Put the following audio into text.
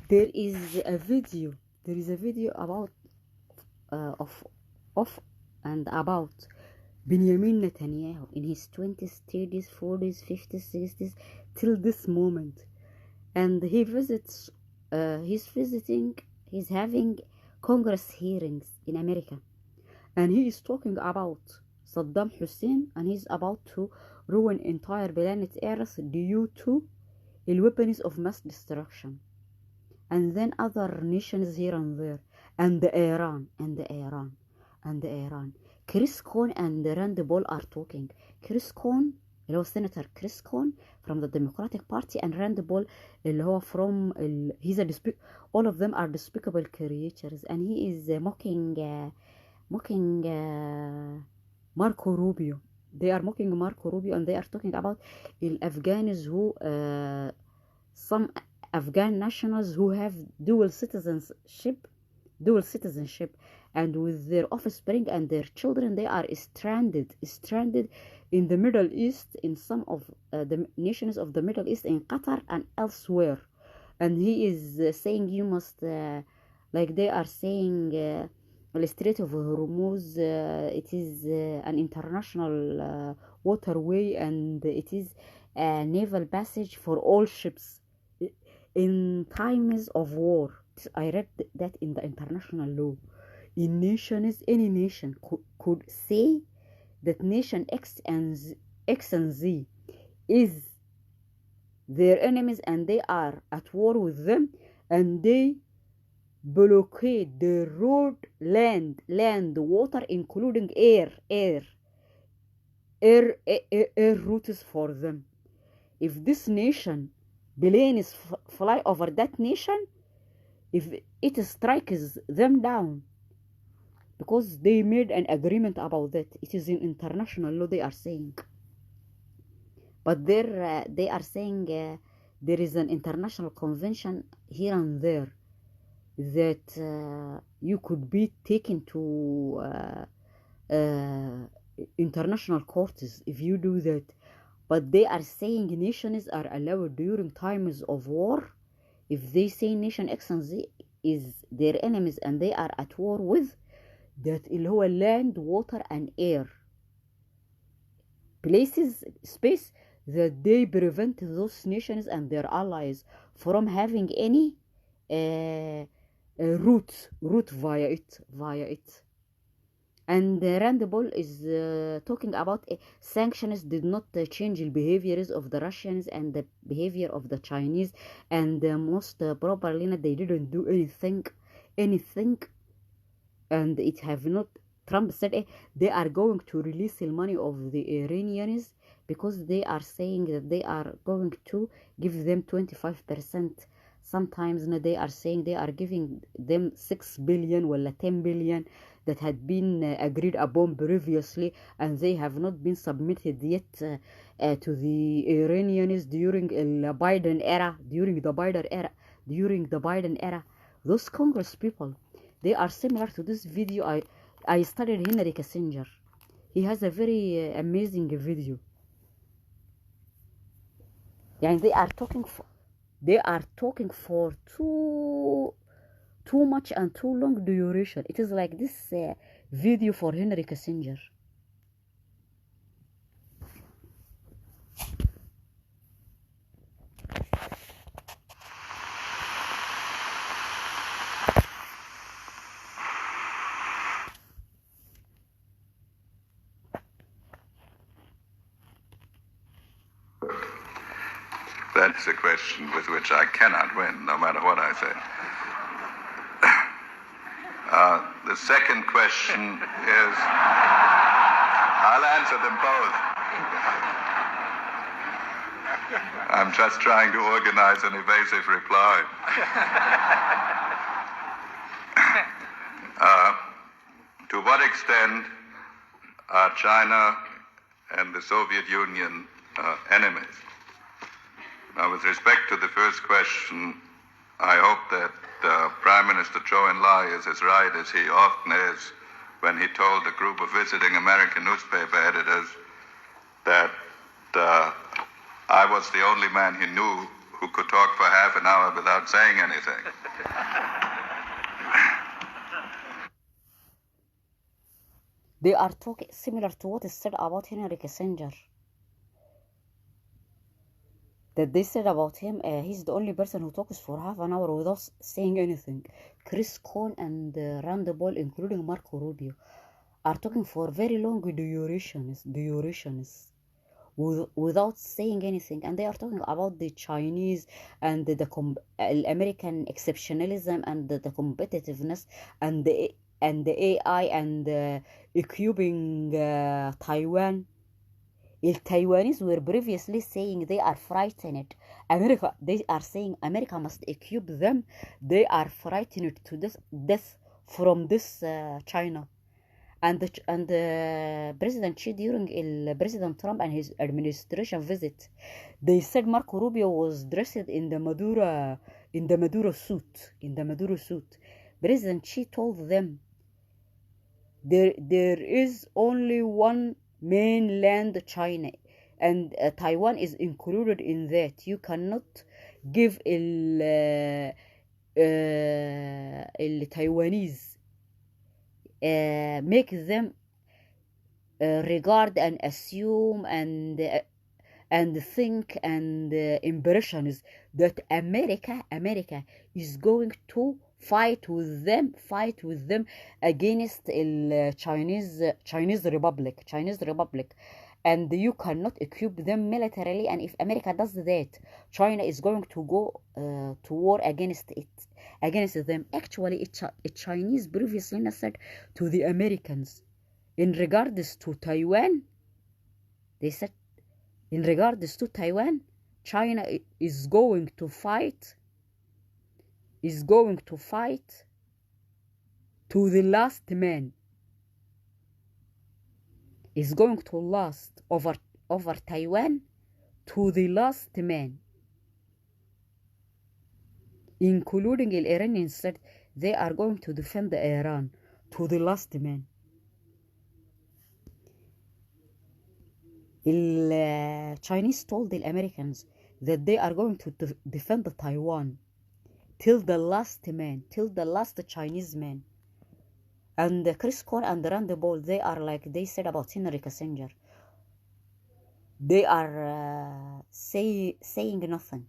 There is a video. There is a video about of and about Benjamin Netanyahu in his 20s, 30s, 40s, 50s, 60s till this moment, and he visits. He's having Congress hearings in America, and he is talking about Saddam Hussein, and he's about to ruin entire planet Earth due to weapons of mass destruction, and then other nations here and there, and Iran. Chris Cohn and Rand Paul are talking. Chris Cohn اللي هو Senator Chris Cohn from the Democratic Party, and Rand Paul اللي هو from all of them are despicable creatures, and he is mocking Marco Rubio. They are mocking Marco Rubio, and they are talking about Afghans who some Afghan nationals who have dual citizenship, and with their offspring and their children, they are stranded in the Middle East, in some of the nations of the Middle East, in Qatar and elsewhere. And he is saying you must, like they are saying, the Strait of Hormuz, it is an international waterway, and it is a naval passage for all ships in times of war. I read that in the international law. In nations, any nation could say that nation X and Z is their enemies, and they are at war with them, and they blockade the road, land, water, including air routes for them. If this nation planes fly over that nation, if it strikes them down, because they made an agreement about that, it is in international law, they are saying. But they are saying there is an international convention here and there that you could be taken to international courts if you do that. But they are saying nations are allowed during times of war. If they say nation X and Z is their enemies and they are at war with, that اللي هو land, water and air, places, space, that they prevent those nations and their allies from having any route via it. And Rand Paul is talking about sanctions did not change the behaviors of the Russians and the behavior of the Chinese, and most probably they didn't do anything, and it have not. Trump said they are going to release the money of the Iranians because they are saying that they are going to give them 25%. Sometimes they are saying they are giving them 6 billion or 10 billion that had been agreed upon previously, and they have not been submitted yet to the Iranians during the Biden era. Those Congress people, they are similar to this video. I studied Henry Kissinger. He has a very amazing video. And they are talking for too much and too long duration. It is like this video for Henry Kissinger. That's a question with which I cannot win, no matter what I say. The second question is, I'll answer them both. I'm just trying to organize an evasive reply. To what extent are China and the Soviet Union enemies? Now, with respect to the first question, I hope that Prime Minister Zhou Enlai is as right as he often is when he told a group of visiting American newspaper editors that I was the only man he knew who could talk for half an hour without saying anything. They are talking similar to what is said about Henry Kissinger. That they said about him, he's the only person who talks for half an hour without saying anything. Chris Cohn and Rand Paul, including Marco Rubio, are talking for very long durations without saying anything, and they are talking about the Chinese and the American exceptionalism and the competitiveness and the AI and equipping Taiwan. The Taiwanese were previously saying they are frightened. They are saying America must equip them. They are frightened to death from this China. And President Xi during President Trump and his administration visit, they said Marco Rubio was dressed in the Maduro suit. President Xi told them there is only one mainland China, and Taiwan is included in that. You cannot give the Taiwanese make them regard and assume and think and impressions that America is going to fight with them against the Chinese Republic, and you cannot equip them militarily. And if America does that, China is going to go to war against them. Actually, Chinese previously said to the Americans in regards to Taiwan, they said in regards to Taiwan, China is going to fight to the last man. Is going to last over Taiwan to the last man, including the Iranians said they are going to defend Iran to the last man. The Chinese told the Americans that they are going to defend Taiwan till the last man, till the last Chinese man. And Chris Cohn and Rand Paul, they are like they said about Henry Kissinger. They are saying nothing.